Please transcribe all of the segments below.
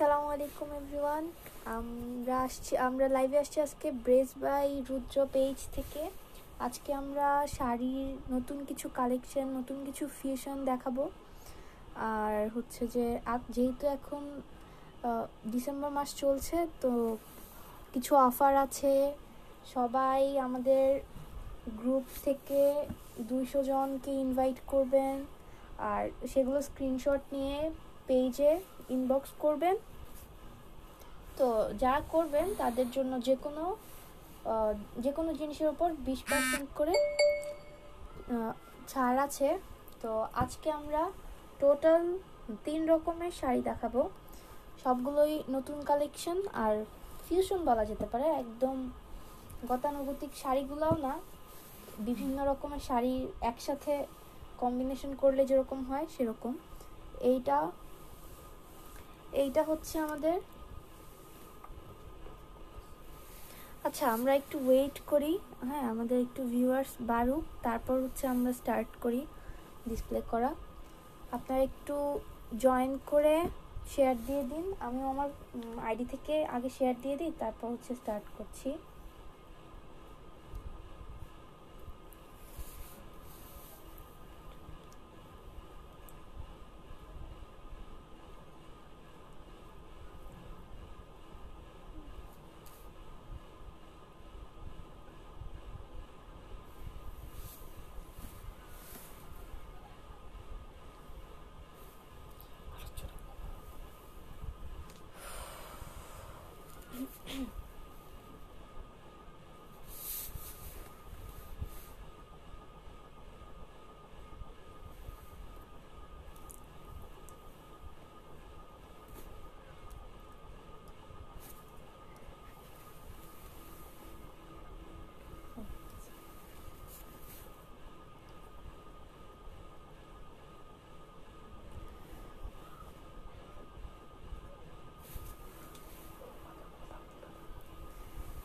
আসসালামু আলাইকুম এভরিওয়ান। আমরা লাইভে আসছি আজকে ব্রেজ বাই রুদ্র পেজ থেকে। আজকে আমরা শাড়ির নতুন কিছু কালেকশন, নতুন কিছু ফিউশন দেখাবো। আর হচ্ছে যে যেহেতু এখন ডিসেম্বর মাস চলছে, তো কিছু অফার আছে। সবাই আমাদের গ্রুপ থেকে 200 জনকে ইনভাইট করবেন, আর সেগুলো স্ক্রিনশট নিয়ে পেজে ইনবক্স করবেন। তো যারা করবেন তাদের জন্য যে কোনো জিনিসের উপর 20% করে ছাড় আছে। তো আজকে আমরা টোটাল 3 রকমের শাড়ি দেখাবো। সবগুলোই নতুন কালেকশন আর ফিউশন বলা যেতে পারে, একদম গতানুগতিক শাড়িগুলোও না, বিভিন্ন রকমের শাড়ি একসাথে কম্বিনেশন করলে যেরকম হয় সেরকম। এইটা হচ্ছে আমাদের। আচ্ছা, আমরা একটু ওয়েট করি, হ্যাঁ, আমাদের একটু ভিউয়ার্স বাড়ুক, তারপর হচ্ছে আমরা স্টার্ট করি ডিসপ্লে করা। আপনারা একটু জয়েন করে শেয়ার দিয়ে দিন। আমি আমার আইডি থেকে আগে শেয়ার দিয়ে দিই, তারপর হচ্ছে স্টার্ট করছি।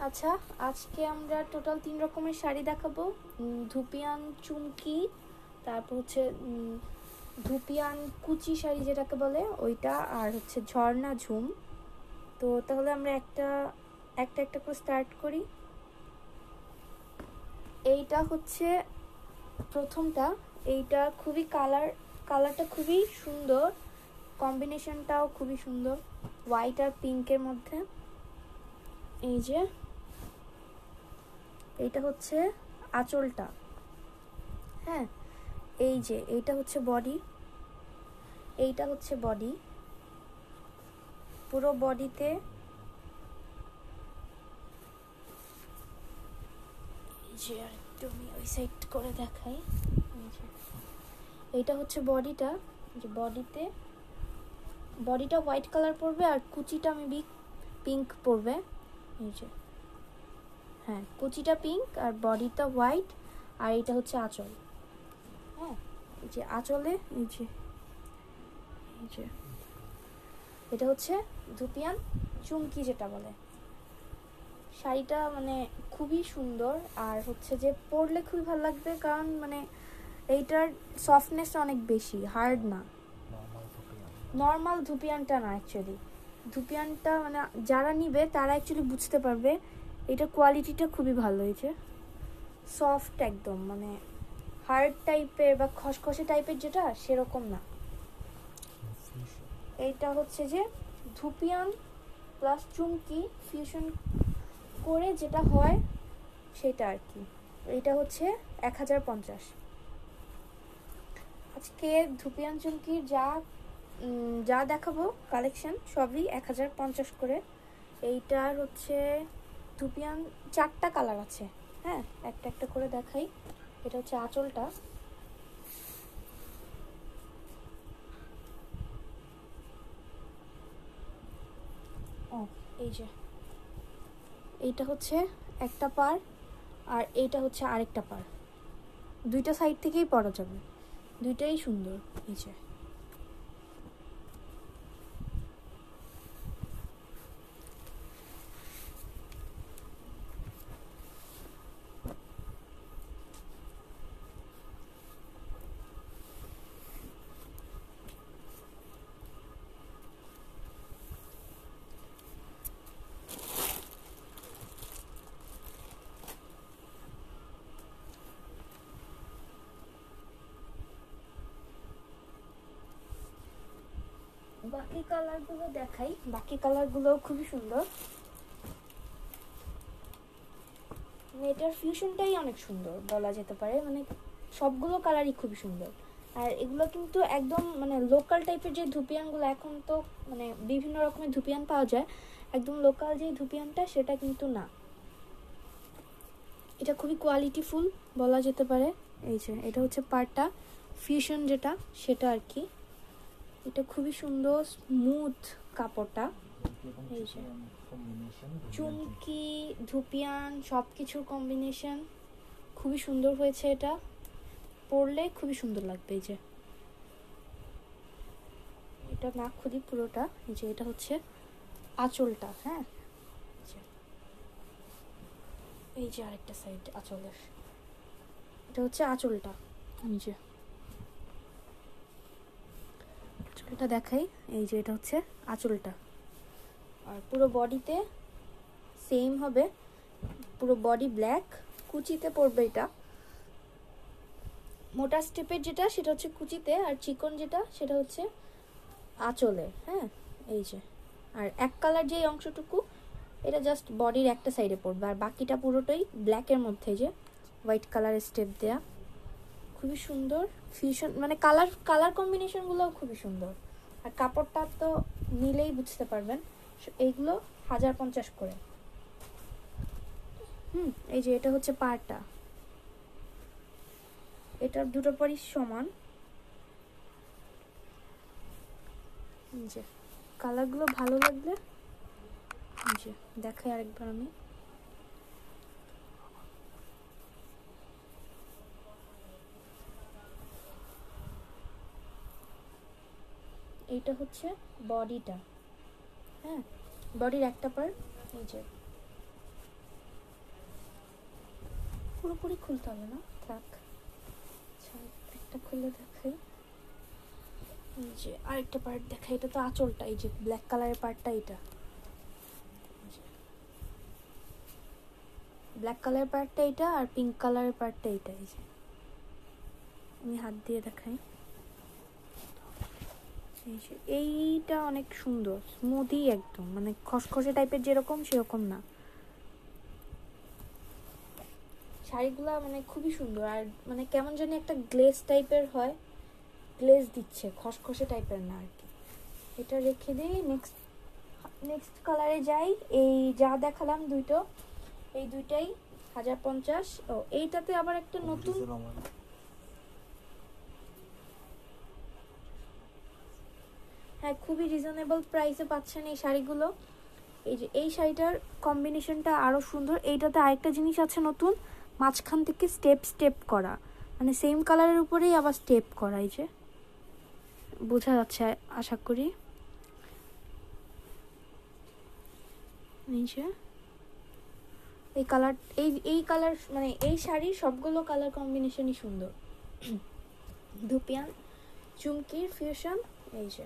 আচ্ছা, আজকে আমরা টোটাল 3 রকমের শাড়ি দেখাবো। ধুপিয়ান চুমকি, তারপর হচ্ছে ধুপিয়ান কুচি শাড়ি যেটাকে বলে ওইটা, আর হচ্ছে ঝর্ণা ঝুম। তো তাহলে আমরা একটা করে স্টার্ট করি। এইটা হচ্ছে প্রথমটা। এইটা খুবই কালারটা খুবই সুন্দর, কম্বিনেশনটাও খুবই সুন্দর, হোয়াইট আর পিঙ্কের মধ্যে। এই যে এইটা হচ্ছে আঁচলটা, হ্যাঁ। এই যে এইটা হচ্ছে বডি, পুরো বডিতে এই যে একটু আমি ওই সাইড করে দেখাই। এইটা হচ্ছে বডিটা, যে বডিটা হোয়াইট কালার পড়বে, আর কুচিটা মেবি পিঙ্ক পড়বে। এই যে, হ্যাঁ, কুচিটা পিঙ্ক আর বডিটা হোয়াইট। আর এটা হচ্ছে আঁচল, হ্যাঁ। এই যে আঁচলে এই যে এটা হচ্ছে ধুপিয়ান চুমকি যেটা বলে। শাড়িটা মানে খুবই সুন্দর, আর হচ্ছে যে পরলে খুবই ভালো লাগবে, কারণ মানে এইটার সফটনেস অনেক বেশি, হার্ড না। নর্মাল ধুপিয়ানটা না, অ্যাকচুয়ালি ধুপিয়ানটা মানে যারা নিবে তারা অ্যাকচুয়ালি বুঝতে পারবে এটার কোয়ালিটিটা খুবই ভালো হয়েছে। সফট একদম, মানে হার্ড টাইপের বা খসখসে টাইপের যেটা, সেরকম না। এইটা হচ্ছে যে ধুপিয়ান প্লাস চুমকি ফিউশন করে যেটা হয় সেটা আর কি। এইটা হচ্ছে 1050। আজকে ধুপিয়ান চুমকির যা দেখাবো কালেকশন সবই 1050 করে। এইটার হচ্ছে ধুপিয়ান 4টা কালার আছে, হ্যাঁ, একটা করে দেখাই। এটা হচ্ছে আঁচলটা, এই যে এইটা হচ্ছে একটা পার, আর এইটা হচ্ছে আরেকটা পার। দুইটা সাইড থেকেই পরা যাবে, দুইটাই সুন্দর। এই যে বাকি কালারগুলো দেখাই, বাকি কালারগুলো খুবই সুন্দর। এটার ফিউশনটাই অনেক সুন্দর বলা যেতে পারে, মানে সবগুলো কালারই খুবই সুন্দর। আর এগুলো কিন্তু একদম মানে লোকাল টাইপের যে ধুপিয়ানগুলো, এখন তো মানে বিভিন্ন রকমের ধুপিয়ান পাওয়া যায়, একদম লোকাল যে ধুপিয়ানটা সেটা কিন্তু না, এটা খুবই কোয়ালিটিফুল বলা যেতে পারে। এই যে এটা হচ্ছে পাড়টা, ফিউশন যেটা সেটা আর কি। এটা খুবই সুন্দর স্মুথ কাপড়টা। এই যে চুমকি ধুপিয়ান সব কিছুর কম্বিনেশন খুবই সুন্দর হয়েছে। এটা পরলে খুবই সুন্দর লাগবে। এই যে এটা না খুলি পুরোটা। এই যে এটা হচ্ছে আঁচলটা। হ্যাঁ, এই যে আরেকটা সাইড আঁচলের, এটা হচ্ছে আঁচলটা। এই যে আঁচলটা দেখাই। এই যে এটা হচ্ছে আঁচলটা। আর পুরো বডিতে সেম হবে, পুরো বডি ব্ল্যাক, কুচিতে পড়বে এটা। মোটা স্টেপের যেটা সেটা হচ্ছে কুচিতে, আর চিকন যেটা সেটা হচ্ছে আঁচলে। হ্যাঁ, এই যে আর এক কালার যে অংশটুকু এটা জাস্ট বডির একটা সাইডে পড়বে, আর বাকিটা পুরোটাই ব্ল্যাকের মধ্যে যে হোয়াইট কালারের স্টেপ দেয়া। খুবই সুন্দর ফিউশন, মানে কালার কালার কম্বিনেশনগুলোও খুবই সুন্দর। আর কাপড়টা তো নিলেই বুঝতে পারবেন। এইগুলো 1050 করে। এই যে এটা হচ্ছে পাড়টা, এটার দুটো পাড়ই সমান। যে কালারগুলো ভালো লাগলে যে দেখাই আরেকবার আমি। এইটা হচ্ছে বডিটা। হ্যাঁ, বডির একটা পার্ট। এই যে পুরোপুরি খুলতে হবে না, থাক। আচ্ছা, একটা খুলে দেখাই। এই যে আরেকটা পার্ট দেখাই, এটা তো আঁচলটা। এই যে ব্ল্যাক কালারের পার্টটা, এটা ব্ল্যাক কালারের পার্টটা এটা, আর পিঙ্ক কালারের পার্টটা এটা। এই যে আমি হাত দিয়ে দেখাই। এই যে এইটা অনেক সুন্দর, স্মুদি একদম, মানে খসখসে টাইপের যেরকম সেরকম না। শাড়িগুলা মানে খুবই সুন্দর, আর মানে কেমন জানি একটা গ্লেজ টাইপের হয়, গ্লেজ দিচ্ছে, খসখসে টাইপের না আর কি। এটা রেখে দিই, নেক্সট কালারে যাই। এই যা দেখালাম দুইটো, এই দুইটাই 1050। ও এইটাতে আবার একটা নতুন, হ্যাঁ খুবই রিজনেবল প্রাইসে পাচ্ছেন এই শাড়িগুলো। এই যে এই শাড়িটার কম্বিনেশনটা আরো সুন্দর। এইটাতে আরেকটা জিনিস আছে নতুন, মাঝখান থেকে স্টেপ স্টেপ করা, মানে সেম কালারের উপরেই আবার স্টেপ করা। এই যে বোঝা যাচ্ছে আশা করি। এই যে এই কালার, এই কালার মানে এই শাড়ির সবগুলো কালার কম্বিনেশনই সুন্দর। ধুপিয়ান চুমকির ফিউশন। এই যে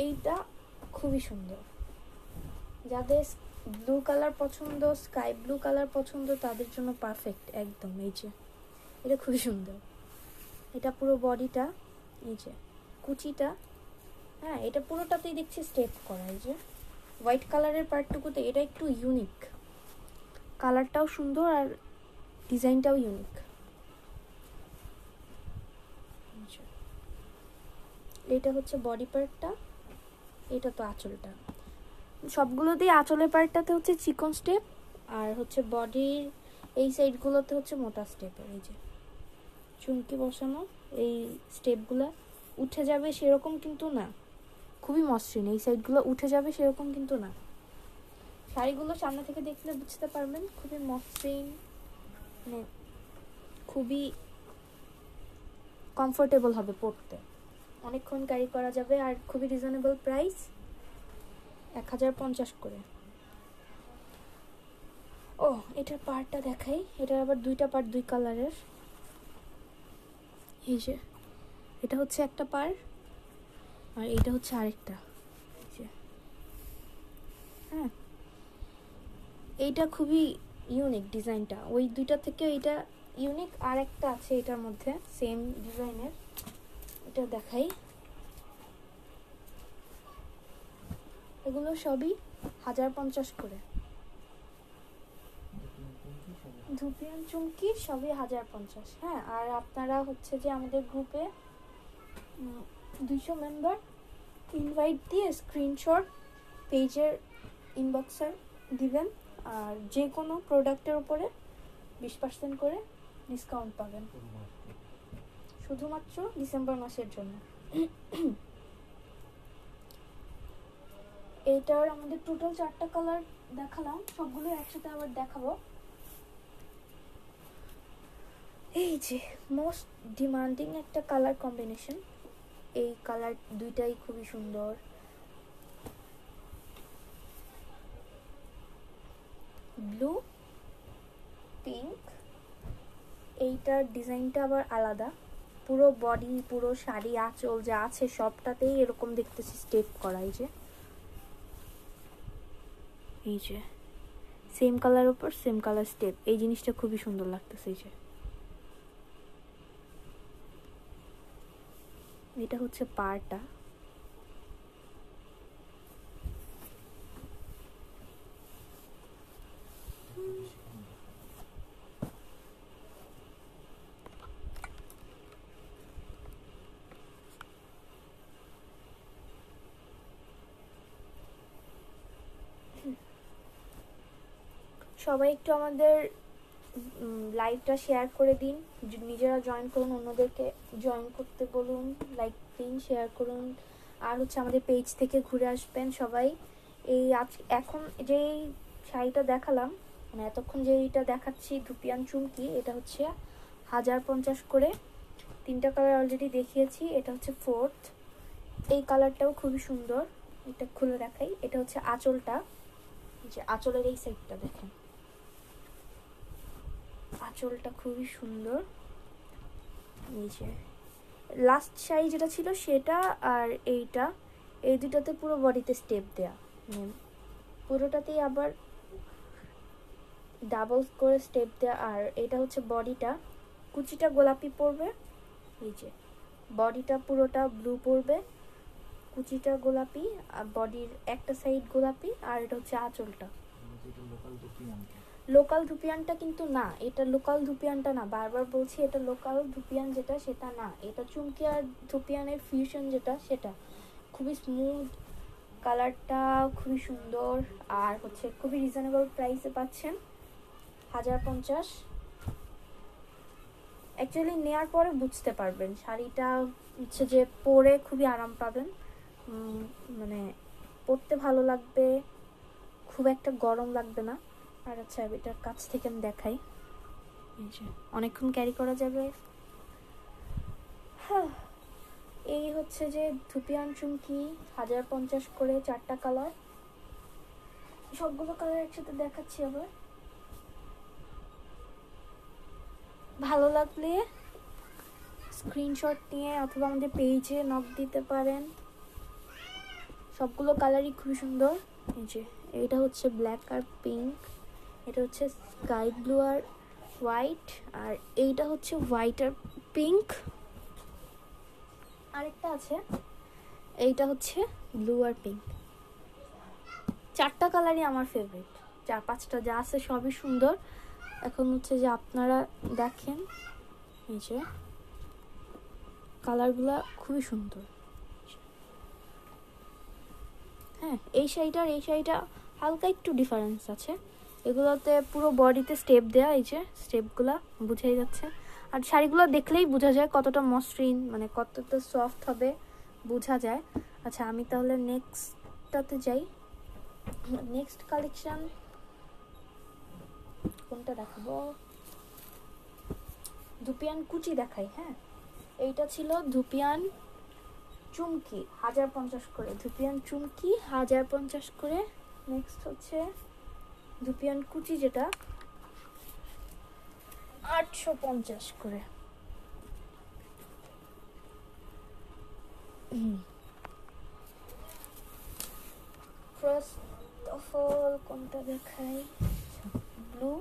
এইটা খুবই সুন্দর, যাদের ব্লু কালার পছন্দ, স্কাই ব্লু কালার পছন্দ, তাদের জন্য পারফেক্ট একদম। এই যে এটা খুবই সুন্দর। এটা পুরো বডিটা, এই যে কুচিটা, হ্যাঁ এটা পুরোটাতেই দেখছি স্টেপ করা। এই যে হোয়াইট কালারের পার্টটুকুতে এটা একটু ইউনিক, কালারটাও সুন্দর আর ডিজাইনটাও ইউনিক। এটা হচ্ছে বডি পার্টটা, এটা তো আঁচলটা। সবগুলোতেই আঁচলের পার্টটাতে হচ্ছে চিকন স্টেপ, আর হচ্ছে বডির এই সাইডগুলোতে হচ্ছে মোটা স্টেপের। এই যে চুমকি বসানো, এই স্টেপগুলো উঠে যাবে সেরকম কিন্তু না, খুবই মসৃণ। এই সাইডগুলো উঠে যাবে সেরকম কিন্তু না। শাড়িগুলো সামনে থেকে দেখলে বুঝতে পারবেন, খুবই মসৃণ, মানে খুবই কমফোর্টেবল হবে পরতে, অনেকক্ষণ ক্যারি করা যাবে। আর খুবই রিজনেবল প্রাইস, 1050 করে। ও এটার পার্টটা দেখাই, এটার আবার দুইটা পার্ট, দুই কালারের। এই যে এটা হচ্ছে একটা পার্ট, আর এটা হচ্ছে আরেকটা। হ্যাঁ এইটা খুবই ইউনিক ডিজাইনটা, ওই দুইটা থেকে এইটা ইউনিক। আর একটা আছে এটার মধ্যে সেম ডিজাইনের, এটা দেখাই। এগুলো সবই 1050 করে। ধুপিয়ান চুমকি সবই 1050। হ্যাঁ, আর আপনারা হচ্ছে যে আমাদের গ্রুপে 200 মেম্বার ইনভাইট দিয়ে স্ক্রিনশট পেজের ইনবক্সে দিবেন, আর যে কোনো প্রোডাক্টের উপরে 20% করে ডিসকাউন্ট পাবেন শুধুমাত্র ডিসেম্বর মাসের জন্য। এইটার আমাদের টোটাল 4টা কালার দেখালাম, সবগুলো একসাথে আবার দেখাবো। এই যে মোস্ট ডিমান্ডিং একটা কালার কম্বিনেশন, এই কালার দুইটাই খুবই সুন্দর। ব্লু পিঙ্ক, এইটার ডিজাইনটা আবার আলাদা, পুরো বডি পুরো শাড়ি আঁচল যা আছে সবটাতেই এরকম দেখতেছি স্টেপ করা। এই যে সেম কালার উপর সেম কালার স্টেপ, এই জিনিসটা খুবই সুন্দর লাগতেছে। এই যে এটা হচ্ছে পাড়টা, সবাই একটু আমাদের লাইভটা শেয়ার করে দিন, নিজেরা জয়েন করুন, অন্যদেরকে জয়েন করতে বলুন, লাইক দিন, শেয়ার করুন। আর হচ্ছে আমাদের পেজ থেকে ঘুরে আসবেন সবাই। এই এখন যেই শাড়িটা দেখালাম, মানে এতক্ষণ যেইটা দেখাচ্ছি ধুপিয়ান চুমকি, এটা হচ্ছে 1050 করে। 3টা কালার অলরেডি দেখিয়েছি, এটা হচ্ছে 4th। এই কালারটাও খুবই সুন্দর, এটা খুলে দেখাই। এটা হচ্ছে আঁচলটা, যে আঁচলের এই সাইডটা দেখেন, আঁচলটা খুবই সুন্দর। এই যে লাস্ট শাড়ি যেটা ছিল সেটা আর এইটা, এই দুটাতে পুরো বডিতে স্টেপ দেয়া, পুরোটাতেই আবার ডাবল করে স্টেপ দেয়া। আর এটা হচ্ছে বডিটা, কুচিটা গোলাপি পড়বে, এই যে বডিটা পুরোটা ব্লু পড়বে, কুচিটা গোলাপি, আর বডির একটা সাইড গোলাপি, আর এটা হচ্ছে আঁচলটা। লোকাল ধুপিয়ানটা কিন্তু না, এটা লোকাল ধুপিয়ানটা না, বারবার বলছি এটা লোকাল ধুপিয়ান যেটা সেটা না, এটা চুমকি আর ধুপিয়ানের ফিউশন যেটা সেটা। খুবই স্মুথ, কালারটা খুবই সুন্দর, আর হচ্ছে খুবই রিজনেবল প্রাইসে পাচ্ছেন 1050। অ্যাকচুয়ালি নেওয়ার পরে বুঝতে পারবেন শাড়িটা হচ্ছে যে পরে খুবই আরাম পাবেন, মানে পরতে ভালো লাগবে, খুব একটা গরম লাগবে না। আর আচ্ছা এটার কাছ থেকে আমি দেখাই, এই যে অনেকক্ষণ ক্যারি করা যাবে। হ্যাঁ, এই হচ্ছে যে ধুপিয়ান চুমকি 1050 করে, 4টা কালার, সবগুলো কালার একসাথে দেখাচ্ছি আবার। ভালো লাগলে স্ক্রিনশট নিয়ে অথবা আমাদের পেজে নক দিতে পারেন। সবগুলো কালারই খুবই সুন্দর। এই যে এটা হচ্ছে ব্ল্যাক আর পিঙ্ক, এটা হচ্ছে স্কাই ব্লু আর হোয়াইট, আর এইটা হচ্ছে হোয়াইট আর পিঙ্ক। আরেকটা আছে, এইটা হচ্ছে ব্লু আর পিঙ্ক। 4টা কালারই আমার ফেভারিট, 4-5টা যা আছে সবই সুন্দর। এখন হচ্ছে যে আপনারা দেখেন, এই যে কালারগুলো খুবই সুন্দর। হ্যাঁ, এই শাড়িটার এই শাড়িটা হালকা একটু ডিফারেন্স আছে, এগুলোতে পুরো বডিতে স্টেপ দেয়া, এই যে স্টেপগুলো বুঝাই যাচ্ছে। আর শাড়িগুলো দেখলেই বোঝা যায় কতটা মসৃণ, মানে কতটা সফট হবে বোঝা যায়। আচ্ছা আমি তাহলে নেক্সটটাতে যাই। নেক্সট কালেকশন কোনটা দেখাবো? ধুপিয়ান কুচি দেখাই। হ্যাঁ, এইটা ছিল ধুপিয়ান চুমকি 1050 করে, ধুপিয়ান চুমকি 1050 করে। নেক্সট হচ্ছে ধুপিয়ান কুচি যেটা 850 করে। ফার্স্ট অফ অল কোনটা দেখাই? ব্লু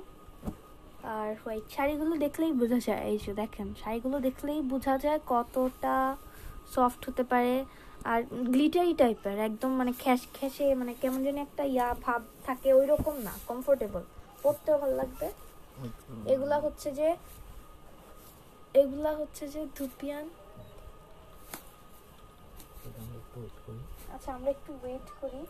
আর হোয়াইট। শাড়িগুলো দেখলেই বোঝা যায়, এই যে দেখেন শাড়িগুলো দেখলেই বোঝা যায় কতটা সফট হতে পারে, আর গ্লিটারি টাইপের, একদম মানে খ্যাসে, মানে কেমন যেন একটা ভাব থাকে, ওই রকম না, কমফোর্টেবল, পরতেও ভালো লাগবে। এগুলা হচ্ছে যে ধুপিয়ান। আচ্ছা, আমরা একটু ওয়েট করি।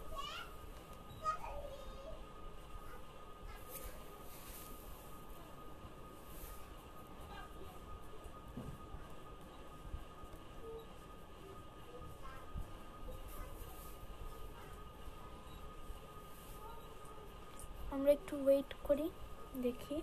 আমরা একটু ওয়েট করি, দেখি।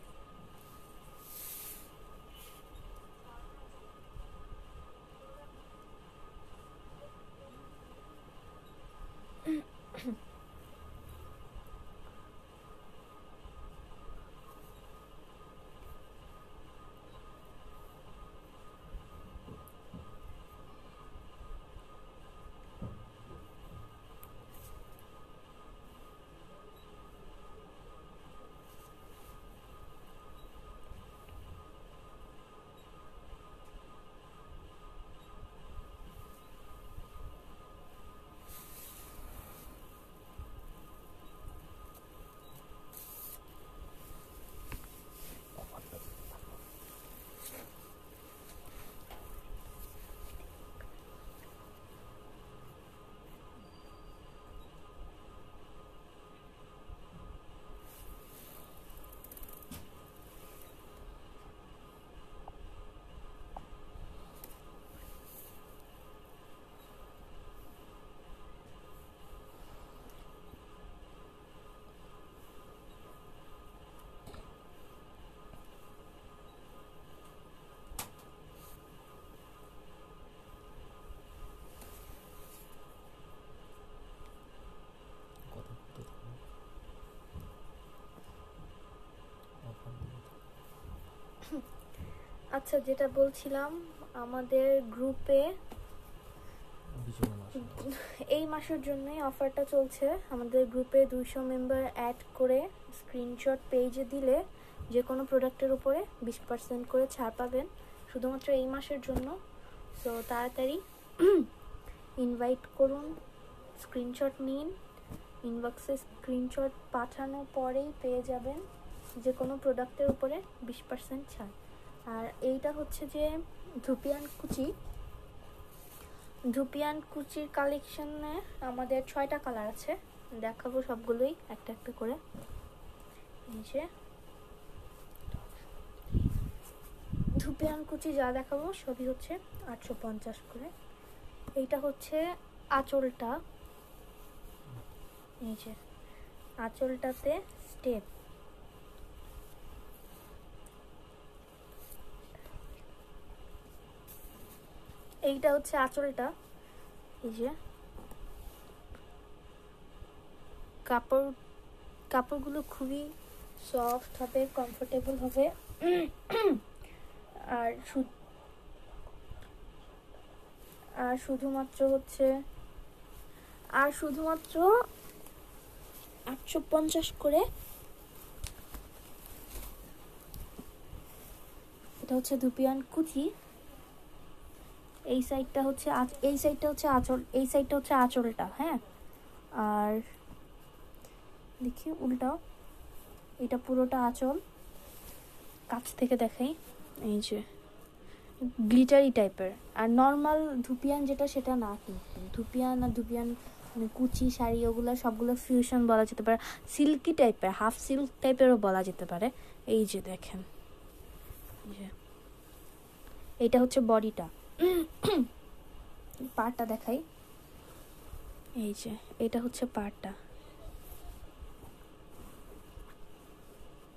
আচ্ছা, যেটা বলছিলাম, আমাদের গ্রুপে এই মাসের জন্যই অফারটা চলছে। আমাদের গ্রুপে 200 মেম্বার অ্যাড করে স্ক্রিনশট পেজে দিলে যে কোনো প্রোডাক্টের উপরে 20% করে ছাড় পাবেন, শুধুমাত্র এই মাসের জন্য। তো তাড়াতাড়ি ইনভাইট করুন, স্ক্রিনশট নিন, ইনবক্সে স্ক্রিনশট পাঠানোর পরেই পেয়ে যাবেন যে কোনো প্রোডাক্টের উপরে 20% ছাড়। আর এইটা হচ্ছে যে ধুপিয়ান কুচির কালেকশনে আমাদের 6টা কালার আছে, দেখাবো সবগুলোই একটা একটা করে। এই যে ধুপিয়ান কুচি যা দেখাবো সবই হচ্ছে 850 করে। এইটা হচ্ছে আঁচলটা, এই যে আঁচলটাতে স্টেপ, এইটা হচ্ছে আঁচলটা। এই যে কাপড়গুলো খুবই সফট হবে, কমফোর্টেবল হবে। আর শুধুমাত্র 850 করে। এটা হচ্ছে ধুপিয়ান কুচি। এই সাইডটা হচ্ছে আঁচল, এই সাইডটা হচ্ছে আঁচলটা, হ্যাঁ। আর দেখি উল্টাও, এটা পুরোটা আঁচল, কাছ থেকে দেখাই। এই যে গ্লিটারি টাইপের। আর নর্মাল ধুপিয়ান যেটা সেটা না, কিন্তু ধুপিয়ান মানে কুচি শাড়ি ওগুলো সবগুলো ফিউশন বলা যেতে পারে, সিল্কি টাইপের, হাফ সিল্ক টাইপেরও বলা যেতে পারে। এই যে দেখেন, এইটা হচ্ছে বডিটা। পাড়টা দেখাই, এই যে এটা হচ্ছে পাড়টা,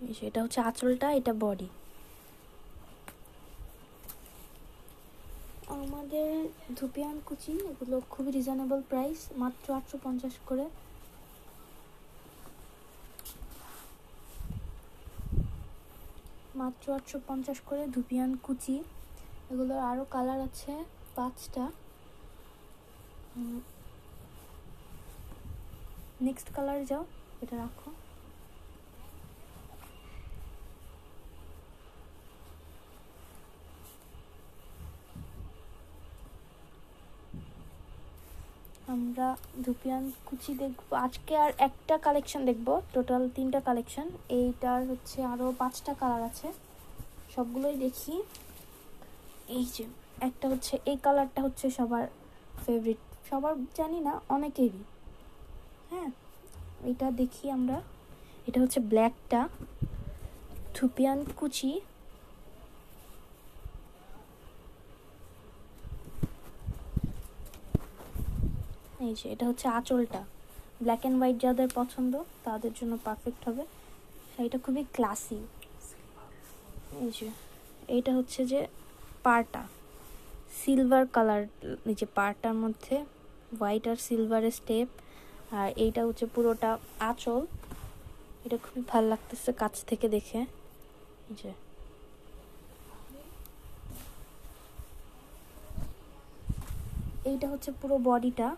এই যে এটা হচ্ছে আঁচলটা, এটা বডি। আমাদের ধুপিয়ান কুচি এগুলো খুবই রিজনেবল প্রাইস, মাত্র 850 করে। মাত্র 850 করে ধুপিয়ান কুচি। এগুলোর আরও কালার আছে 5টা। নেক্সট কালার যাও, এটা রাখো। আমরা ধুপিয়ান কুচি দেখবো আজকে, আর একটা কালেকশন দেখবো, টোটাল 3টা কালেকশন। এইটার হচ্ছে আরও 5টা কালার আছে, সবগুলোই দেখি। এই যে একটা হচ্ছে, এই কালারটা হচ্ছে সবার ফেভারিট, সবার জানি না, অনেকেরই। হ্যাঁ, এটা দেখি আমরা। এটা হচ্ছে ব্ল্যাকটা, ধুপিয়ান কুচি। এই যে এটা হচ্ছে আঁচলটা, ব্ল্যাক অ্যান্ড হোয়াইট যাদের পছন্দ তাদের জন্য পারফেক্ট হবে। এটা খুবই ক্লাসি। এই যে এইটা হচ্ছে যে পাড়টা, সিলভার কালার, এই যে পাড়টার মধ্যে হোয়াইট আর সিলভারের স্টেপ। আর এইটা হচ্ছে পুরোটা আঁচল। এটা খুবই ভালো লাগতেছে কাছ থেকে দেখে। এই যে এইটা হচ্ছে পুরো বডিটা,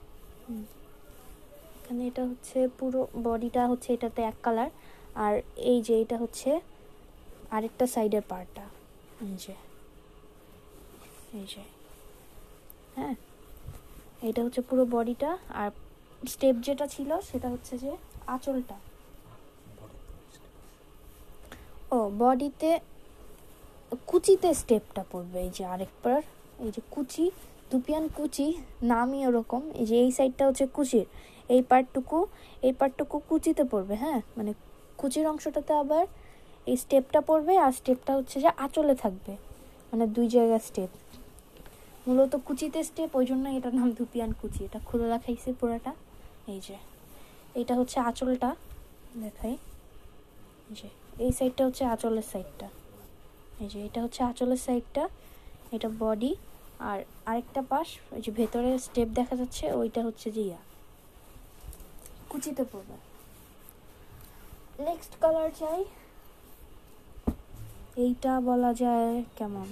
এখানে এটা হচ্ছে পুরো বডিটা হচ্ছে এটাতে এক কালার। আর এই যে এটা হচ্ছে আরেকটা সাইডের পার্টটা। এই যে হ্যাঁ, এটা হচ্ছে পুরো বডিটা। আর স্টেপ যেটা ছিল সেটা হচ্ছে যে আঁচলটা। ও বডিতে, কুচিতে স্টেপটা পড়বে। এই যে আরেকবার, এই যে কুচি, ধুপিয়ান কুচি নামই ওরকম। এই যে এই সাইডটা হচ্ছে কুচির, এই পার্টটুকু কুচিতে পড়বে। হ্যাঁ, মানে কুচির অংশটাতে আবার এই স্টেপটা পড়বে, আর স্টেপটা হচ্ছে যে আঁচলে থাকবে, মানে 2 জায়গায় স্টেপ। মূলত কুচিতে স্টেপ, ওই জন্য এটার নাম ধুপিয়ান কুচি। এটা খুলে রাখাইছে পুরাটা। এই যে এইটা হচ্ছে আঁচলটা, দেখাই। এই যে এই সাইডটা হচ্ছে আঁচলের সাইডটা। এই যে এটা হচ্ছে আঁচলের সাইডটা, এটা বডি। আর আরেকটা পাশ, ওই যে ভেতরে স্টেপ দেখা যাচ্ছে, ওইটা হচ্ছে যে কুচিতে পড়বে। নেক্সট কালার চাই, এইটা বলা যায় কেমন।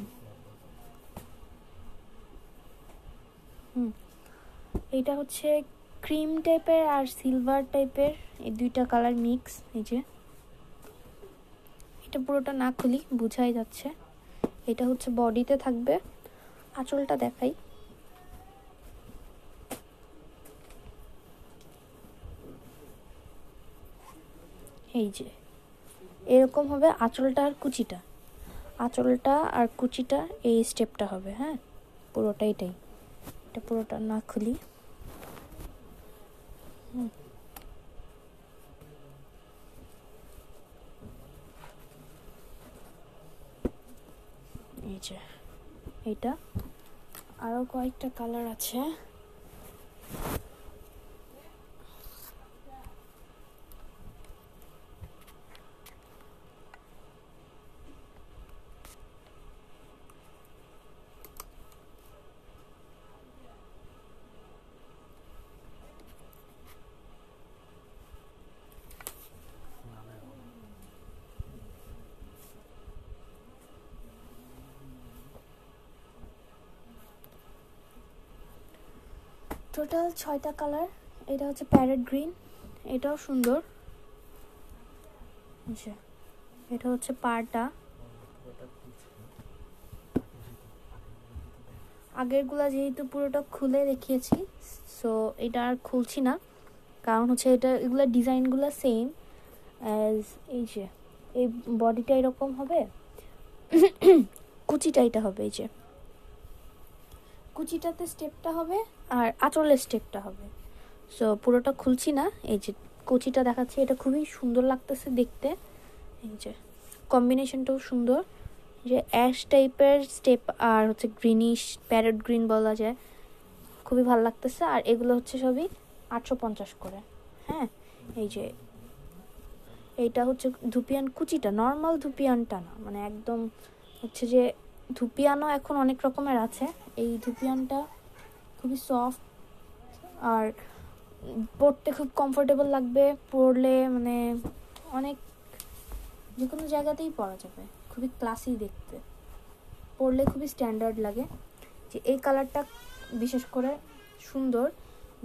এইটা হচ্ছে ক্রিম টাইপের আর সিলভার টাইপের, এই 2টা কালার মিক্স। এই যে এটা পুরোটা না খুলি বুঝাই যাচ্ছে। এটা হচ্ছে বডিতে থাকবে। আঁচলটা দেখাই। এই যে এরকম হবে আঁচলটা আর কুচিটা, আঁচলটা আর কুচিটা এই স্টেপটা হবে। হ্যাঁ, পুরোটা এটাই। এটা পুরোটা না খুলি। এই যে এইটা, আরো কয়েকটা কালার আছে। টোটাল 6টা কালার। এটা হচ্ছে প্যারেট গ্রিন, এটাও সুন্দর। এটা হচ্ছে পাড়টা, আগেরগুলা যেহেতু পুরোটা খুলে রেখেছি, সো এটা আর খুলছি না, কারণ হচ্ছে এটা এগুলা ডিজাইনগুলো সেম অ্যাজ। এই যে এই বডিটা এরকম হবে, কুচিটা এটা হবে। এই যে কুচিটাতে স্টেপটা হবে আর আঁচলের স্টেপটা হবে। সো পুরোটা খুলছি না, এই যে কুচিটা দেখাচ্ছি। এটা খুবই সুন্দর লাগতেছে দেখতে। এই যে কম্বিনেশনটাও সুন্দর, যে অ্যাশ টাইপের স্টেপ আর হচ্ছে গ্রিনিশ, প্যারেট গ্রিন বলা যায়, খুবই ভালো লাগতেছে। আর এগুলো হচ্ছে সবই 850 করে। হ্যাঁ, এই যে এইটা হচ্ছে ধুপিয়ান কুচিটা, নর্মাল ধুপিয়ানটা না, মানে একদম হচ্ছে যে ধুপিয়ানও এখন অনেক রকমের আছে। এই ধুপিয়ানটা খুবই সফট আর পরতে খুব কমফোর্টেবল লাগবে, পরলে মানে অনেক যে কোনো জায়গাতেই পরা যাবে, খুবই ক্লাসি দেখতে, পরলে খুবই স্ট্যান্ডার্ড লাগে। যে এই কালারটা বিশেষ করে সুন্দর,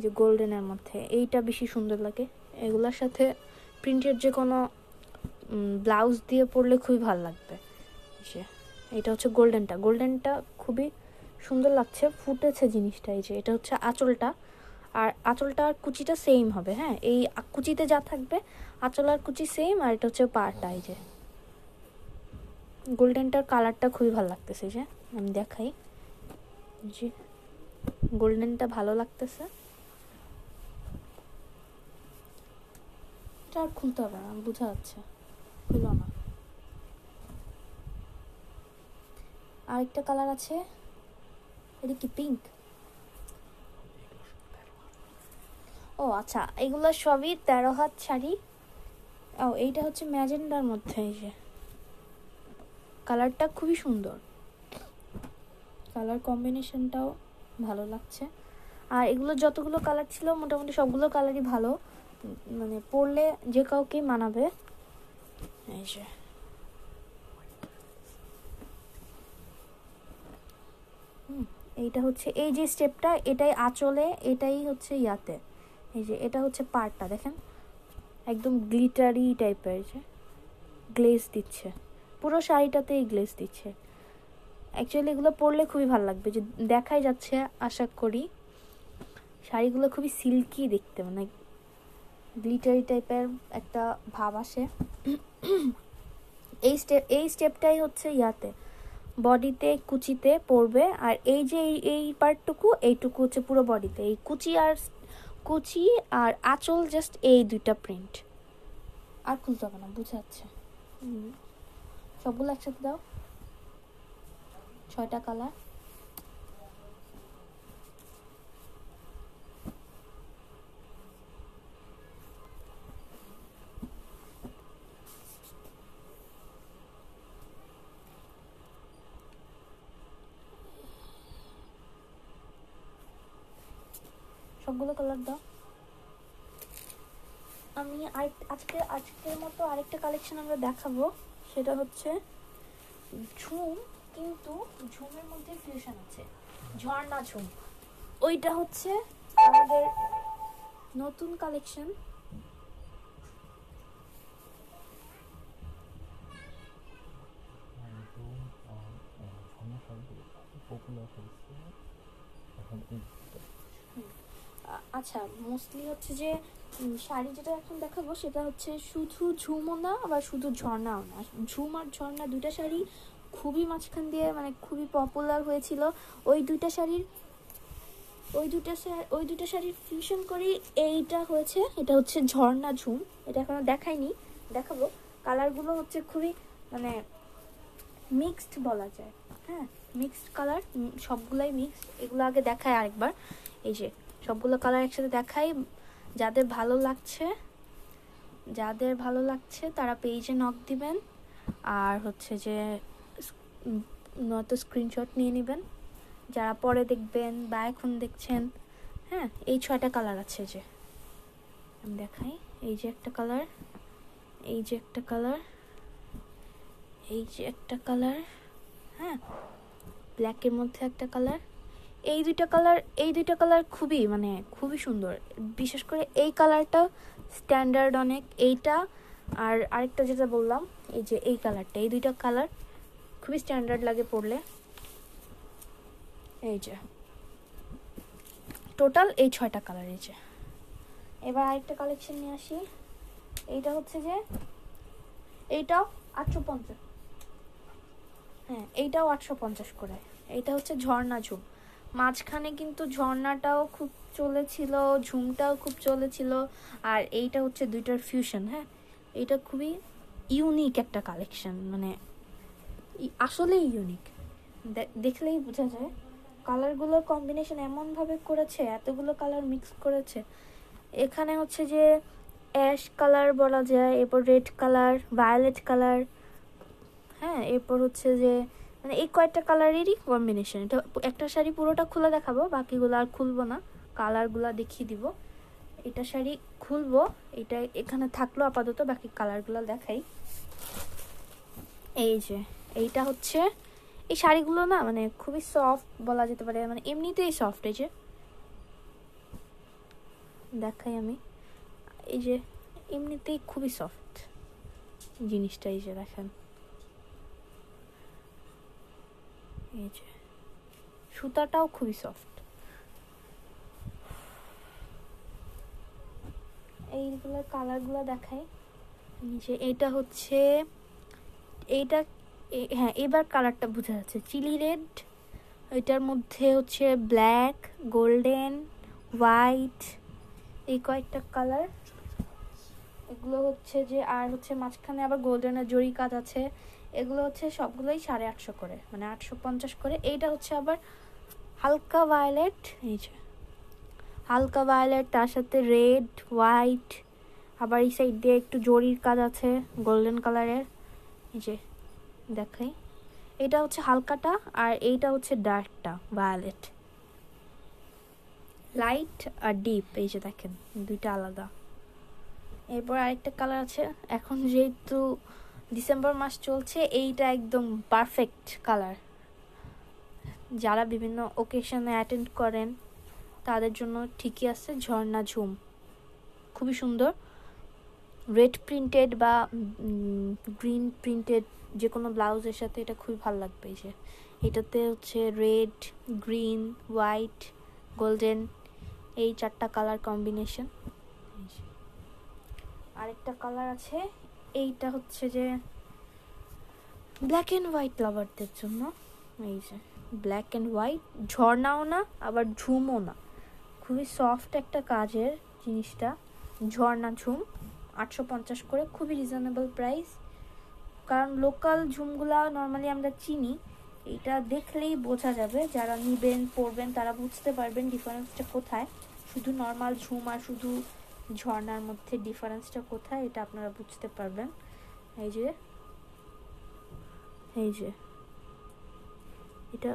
যে গোল্ডেনের মধ্যে এইটা বেশি সুন্দর লাগে। এগুলোর সাথে প্রিন্টের যে কোনো ব্লাউজ দিয়ে পরলে খুবই ভালো লাগবে। যে এটা হচ্ছে গোল্ডেনটা খুবই সুন্দর লাগছে, ফুটেছে জিনিসটা। এই যে এটা হচ্ছে আঁচলটা, আর আঁচলটা আর কুচিটা সেম হবে। হ্যাঁ, এই কুচিতে যা থাকবে আঁচল আর কুচি সেম। আর এটা হচ্ছে পাড়টা। এই যে গোল্ডেনটার কালারটা খুবই ভালো লাগতেছে। যে আমি দেখাই, যে গোল্ডেনটা ভালো লাগতেছে। এটা আর খুলতে হবে না, বোঝা যাচ্ছে, খুলো না। আরেকটা কালার আছে, এটা কি পিঙ্ক? ও আচ্ছা, এগুলো সবই 13 হাত শাড়ি। ও এইটা হচ্ছে ম্যাজেন্ডার মধ্যে। এই যে কালারটা খুবই সুন্দর, কালার কম্বিনেশনটাও ভালো লাগছে। আর এগুলো যতগুলো কালার ছিল মোটামুটি সবগুলো কালারই ভালো, মানে পরলে যে কাউকে মানাবে। এই যে এইটা হচ্ছে, এই যে স্টেপটা এটাই আঁচলে, এটাই হচ্ছে ইয়াতে। এই যে এটা হচ্ছে পাড়টা, দেখেন একদম গ্লিটারি টাইপের, যে গ্লেজ দিচ্ছে পুরো শাড়িটাতেই, গ্লেজ দিচ্ছে। অ্যাকচুয়ালি এগুলো পরলে খুবই ভালো লাগবে, যে দেখাই যাচ্ছে আশা করি। শাড়িগুলো খুবই সিল্কি দেখতে, মানে গ্লিটারি টাইপের একটা ভাব আসে। এই স্টেপটাই হচ্ছে ইয়াতে বডিতে কুচিতে পড়বে। আর এই যে এই পার্টটুকু, এইটুকু হচ্ছে পুরো বডিতে। এই কুচি আর আঁচল জাস্ট এই দুইটা প্রিন্ট। আর খুলতে হবে না, বুঝা যাচ্ছে। সবগুলো একসাথে দাও, 6টা কালার। সবগুলো কালার দাও। আমি আজকের মতো আরেকটা কালেকশন আমরা দেখাবো, সেটা হচ্ছে ঝুম, কিন্তু ঝুমের মধ্যে ফিউশন আছে, ঝর্ণা ঝুম। ওইটা হচ্ছে আমাদের নতুন কালেকশন। আচ্ছা, মোস্টলি হচ্ছে যে শাড়ি যেটা এখন দেখাবো সেটা হচ্ছে শুধু ঝুমও না, আবার শুধু ঝর্ণাও না। ঝুম আর ঝর্ণা দুইটা শাড়ি খুবই মাঝখান দিয়ে মানে খুবই পপুলার হয়েছিল। ওই দুইটা শাড়ির ফিউশন করি এইটা হয়েছে। এটা হচ্ছে ঝর্ণা ঝুম। এটা এখনো দেখাইনি, দেখাবো। কালারগুলো হচ্ছে খুবই মানে মিক্সড বলা যায়। হ্যাঁ, মিক্সড কালার, সবগুলাই মিক্সড। এগুলো আগে দেখায় আরেকবার। এই যে সবগুলো কালার একসাথে দেখাই। যাদের ভালো লাগছে তারা পেজে নক দিবেন, আর হচ্ছে যে নয়তো স্ক্রিনশট নিয়ে নেবেন যারা পরে দেখবেন বা এখন দেখছেন। হ্যাঁ, এই 6টা কালার আছে। যে আমি দেখাই, এই যে একটা কালার, এই যে একটা কালার, এই যে একটা কালার, হ্যাঁ, ব্ল্যাকের মধ্যে একটা কালার। এই দুইটা কালার খুবই সুন্দর। বিশেষ করে এই কালারটা স্ট্যান্ডার্ড অনেক। এইটা আর আরেকটা যেটা বললাম, এই যে এই কালারটা, এই দুইটা কালার খুবই স্ট্যান্ডার্ড লাগে পরলে। এই যে টোটাল এই 6টা কালার। এই যে এবার আরেকটা কালেকশন নিয়ে আসি। এইটা হচ্ছে যে এইটাও 850। হ্যাঁ, এইটাও 850 করে। এইটা হচ্ছে ঝর্ণা ঝুম। মাঝখানে কিন্তু ঝর্ণাটাও খুব চলেছিল, ঝুমটাও খুব চলেছিল। আর এইটা হচ্ছে দুইটার ফিউশন। হ্যাঁ, এইটা খুবই ইউনিক একটা কালেকশন, মানে আসলেই ইউনিক, দেখলেই বোঝা যায়। কালারগুলোর কম্বিনেশন এমনভাবে করেছে, এতগুলো কালার মিক্স করেছে। এখানে হচ্ছে যে অ্যাশ কালার বলা যায়, এরপর রেড কালার, ভায়োলেট কালার। হ্যাঁ, এরপর হচ্ছে যে মানে এই কয়েকটা কালারেরই কম্বিনেশন। এটা একটা শাড়ি পুরোটা খুলে দেখাবো, বাকিগুলো আর খুলবো না, কালারগুলো দেখিয়ে দিব। এটা শাড়ি খুলবো, এটা এখানে থাকলো আপাতত, বাকি কালারগুলো দেখাই। এই যে এইটা হচ্ছে, এই শাড়িগুলো না মানে খুবই সফট বলা যেতে পারে, মানে এমনিতেই সফট। এই যে দেখাই আমি, এই যে এমনিতেই খুবই সফট জিনিসটা। এই যে দেখেন, এই যে সুতাটাও খুবই সফট। শাড়িগুলোর কালারগুলো দেখাই। যে এটা হচ্ছে এইটা, হ্যাঁ এবার কালারটা বোঝা যাচ্ছে, চিলি রেড, এটার মধ্যে হচ্ছে ব্ল্যাক, গোল্ডেন, হোয়াইট, এই কয়েকটা কালার। এগুলো হচ্ছে যে, আর হচ্ছে মাঝখানে আবার গোল্ডেনের জরি কাজ আছে। এগুলো হচ্ছে সবগুলোই 850 করে, মানে 850 করে। এইটা হচ্ছে আবার হালকা ভায়োলেট, এই যে হালকা ভায়োলেট, তার সাথে রেড, হোয়াইট, আবার এই সাইড দিয়ে একটু জরির কাজ আছে গোল্ডেন কালারের। এই যে দেখাই, এটা হচ্ছে হালকাটা আর এইটা হচ্ছে ডার্কটা, ভায়োলেট। লাইট আর ডিপ, এই যে দেখেন দুইটা আলাদা। এরপর আরেকটা কালার আছে, এখন যেহেতু ডিসেম্বর মাস চলছে, এইটা একদম পারফেক্ট কালার। যারা বিভিন্ন ওকেশনে অ্যাটেন্ড করেন তাদের জন্য ঠিকই আছে। ঝর্ণা ঝুম, খুবই সুন্দর। রেড প্রিন্টেড বা গ্রিন প্রিন্টেড যে কোনো ব্লাউজের সাথে এটা খুবই ভালো লাগবে। এই যে এটাতে হচ্ছে রেড, গ্রিন, হোয়াইট, গোল্ডেন, এই 4টা কালার কম্বিনেশন। আরেকটা কালার আছে, এইটা হচ্ছে যে ব্ল্যাক অ্যান্ড হোয়াইট লাভারদের জন্য। এই যে ব্ল্যাক অ্যান্ড হোয়াইট, ঝর্ণাও না আবার ঝুমও না, খুবই সফট একটা কাজের জিনিসটা। ঝর্ণা ঝুম 850 করে, খুবই রিজনেবল প্রাইস। কারণ লোকাল ঝুমগুলা নর্মালি আমরা চিনি, এটা দেখলেই বোঝা যাবে, যারা নিবেন পরবেন তারা বুঝতে পারবেন ডিফারেন্সটা কোথায়। শুধু নর্মাল ঝুম আর শুধু ঝর্ণার মধ্যে ডিফারেন্সটা কোথায় এটা আপনারা বুঝতে পারবেন। এই যে এই যে এটা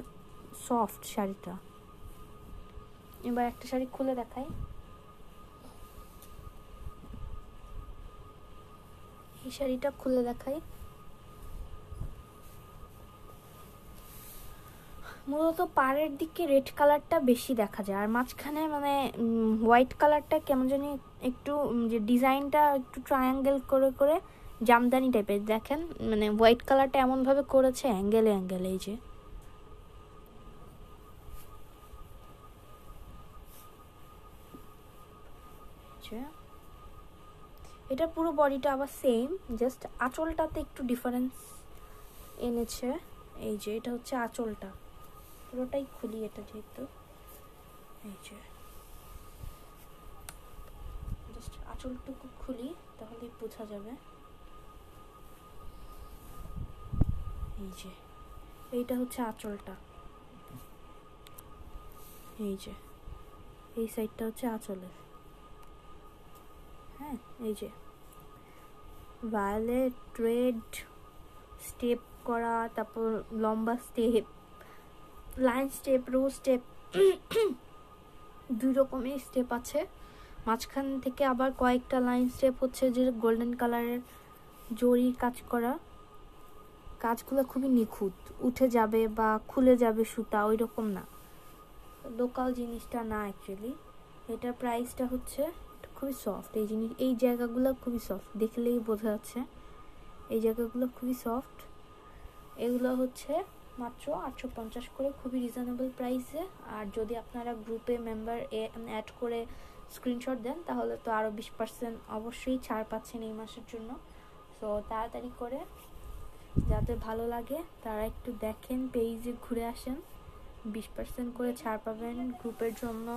সফট শাড়িটা। এবার একটা শাড়ি খুলে দেখাই। এই শাড়িটা খুলে দেখাই। মূলত পাড়ের দিকে রেড কালারটা বেশি দেখা যায়, আর মাঝখানে মানে হোয়াইট কালারটা কেমন জানি একটু, যে ডিজাইনটা একটু ট্রায়াঙ্গেল করে করে জামদানি টাইপের। দেখেন মানে হোয়াইট কালারটা এমনভাবে করেছে অ্যাঙ্গেলে অ্যাঙ্গেলে। এই যে এটা পুরো বডিটা আবার সেম, জাস্ট আঁচলটাতে একটু ডিফারেন্স এনেছে। এই যে এটা হচ্ছে আঁচলটা, পুরোটাই খুলি এটা যেহেতু। এই যে জাস্ট আঁচলটুকু খুলি তাহলে বোঝা যাবে। এই যে এইটা হচ্ছে আঁচলটা, এই যে এই সাইডটা হচ্ছে আঁচলের। হ্যাঁ এই যে ভায়োলেট, রেড স্টেপ করা, তারপর লম্বা step, line step, row step, দুই রকমের স্টেপ আছে। মাঝখান থেকে আবার কয়েকটা লাইন স্টেপ হচ্ছে যে গোল্ডেন কালারের জরি কাজ করা। কাজগুলো খুবই নিখুঁত, উঠে যাবে বা খুলে যাবে সুতা ওই রকম না, লোকাল জিনিসটা না অ্যাকচুয়ালি। এটার প্রাইসটা হচ্ছে খুবই সফট। এই জিনিস, এই জায়গাগুলো খুবই সফট, দেখলেই বোঝা যাচ্ছে এই জায়গাগুলো খুবই সফট। এগুলো হচ্ছে মাত্র 850 করে, খুবই রিজনেবল প্রাইসে। আর যদি আপনারা গ্রুপে মেম্বার অ্যাড করে স্ক্রিনশট দেন তাহলে তো আরও 20% অবশ্যই ছাড় পাচ্ছেন এই মাসের জন্য। সো তাড়াতাড়ি করে যাদের ভালো লাগে তারা একটু দেখেন, পেজে ঘুরে আসেন, 20% করে ছাড় পাবেন গ্রুপের জন্য।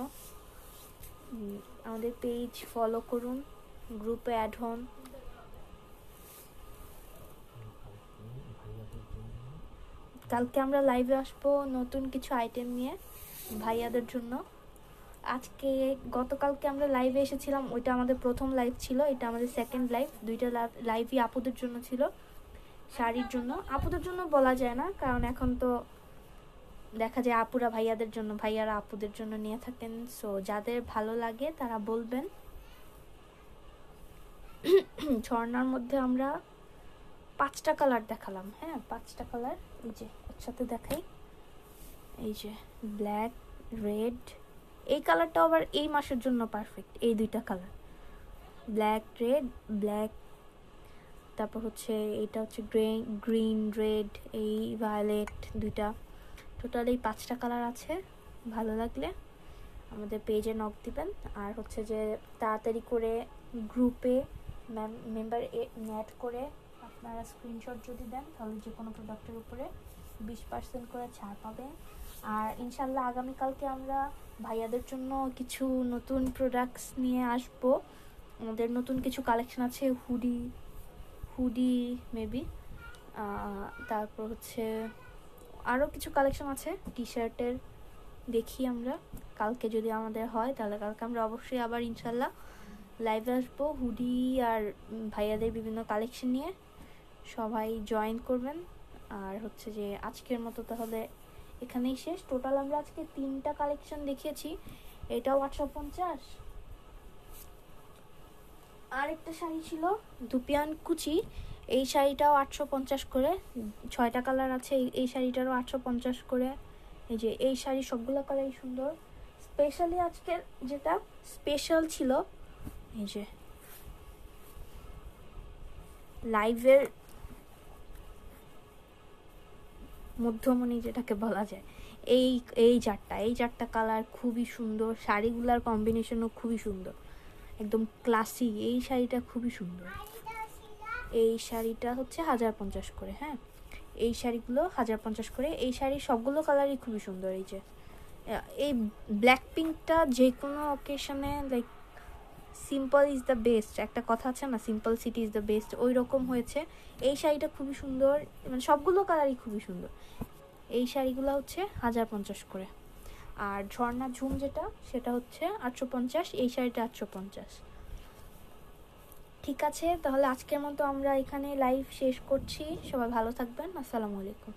আমাদের পেজ ফলো করুন, গ্রুপে অ্যাড হন। কালকে আমরা লাইভে আসবো নতুন কিছু আইটেম নিয়ে ভাইয়াদের জন্য। আজকে গতকালকে আমরা লাইভে এসেছিলাম, ওইটা আমাদের প্রথম লাইভ ছিল, এটা আমাদের সেকেন্ড লাইভ। দুইটা লাইভই আপুদের জন্য ছিল, শাড়ির জন্য। আপুদের জন্য বলা যায় না, কারণ এখন তো দেখা যায় আপুরা ভাইয়াদের জন্য, ভাইয়ারা আপুদের জন্য নিয়ে থাকেন। সো যাদের ভালো লাগে তারা বলবেন। ঝর্ণার মধ্যে আমরা 5টা কালার দেখালাম। হ্যাঁ 5টা কালার, এই যে একসাথে দেখাই। এই যে ব্ল্যাক, রেড, এই কালারটা আবার এই মাসের জন্য পারফেক্ট। এই দুইটা কালার, ব্ল্যাক রেড, ব্ল্যাক, তারপর হচ্ছে এটা হচ্ছে গ্রিন রেড, এই ভায়োলেট, দুইটা, টোটাল এই 5টা কালার আছে। ভালো লাগলে আমাদের পেজে নক দিবেন। আর হচ্ছে যে তাড়াতাড়ি করে গ্রুপে মেম্বার অ্যাড করে আপনারা স্ক্রিনশট যদি দেন তাহলে যে কোনো প্রোডাক্টের উপরে 20% করে ছাড় পাবেন। আর ইনশাল্লাহ আগামীকালকে আমরা ভাইয়াদের জন্য কিছু নতুন প্রোডাক্টস নিয়ে আসবো। আমাদের নতুন কিছু কালেকশন আছে, হুডি মেবি, তারপর হচ্ছে আরও কিছু কালেকশন আছে টি শার্টের। দেখি আমরা কালকে যদি আমাদের হয় তাহলে কালকে আমরা অবশ্যই আবার ইনশাল্লাহ লাইভে আসবো হুডি আর ভাইয়াদের বিভিন্ন কালেকশন নিয়ে। সবাই জয়েন করবেন। আর হচ্ছে যে আজকের মতো তাহলে এখানেই শেষ। টোটাল আমরা আজকে 3টা কালেকশন দেখিয়েছি। এটাও 850। আর একটা শাড়ি ছিল দুপিয়ান কুচি, এই শাড়িটাও 850 করে। 6টা কালার আছে, এই শাড়িটারও 850 করে। এই যে এই শাড়ি সবগুলো কালারই সুন্দর। স্পেশালি আজকের যেটা স্পেশাল ছিল, এই যে লাইভের মধ্যমণি যেটাকে বলা যায়, এই এই চারটা কালার খুবই সুন্দর। শাড়িগুলার কম্বিনেশনও খুবই সুন্দর, একদম ক্লাসি। এই শাড়িটা খুবই সুন্দর। এই শাড়িটা হচ্ছে 1050 করে। হ্যাঁ, এই শাড়িগুলো 1050 করে। এই শাড়ির সবগুলো কালারই খুবই সুন্দর। এই যে এই ব্ল্যাক পিঙ্কটা যে কোনো অকেশনে like simple is the best, একটা কথা আছে না, simple city is the best, ওই রকম হয়েছে। এই শাড়িটা খুবই সুন্দর, মানে সবগুলো কালারই খুবই সুন্দর। এই শাড়িগুলো হচ্ছে 1050 করে। আর ঝর্ণা ঝুম যেটা সেটা হচ্ছে 850, এই শাড়িটা 850। ঠিক আছে, তাহলে আজকের মতো আমরা এখানে লাইভ শেষ করছি। সবাই ভালো থাকবেন। আসসালামু আলাইকুম।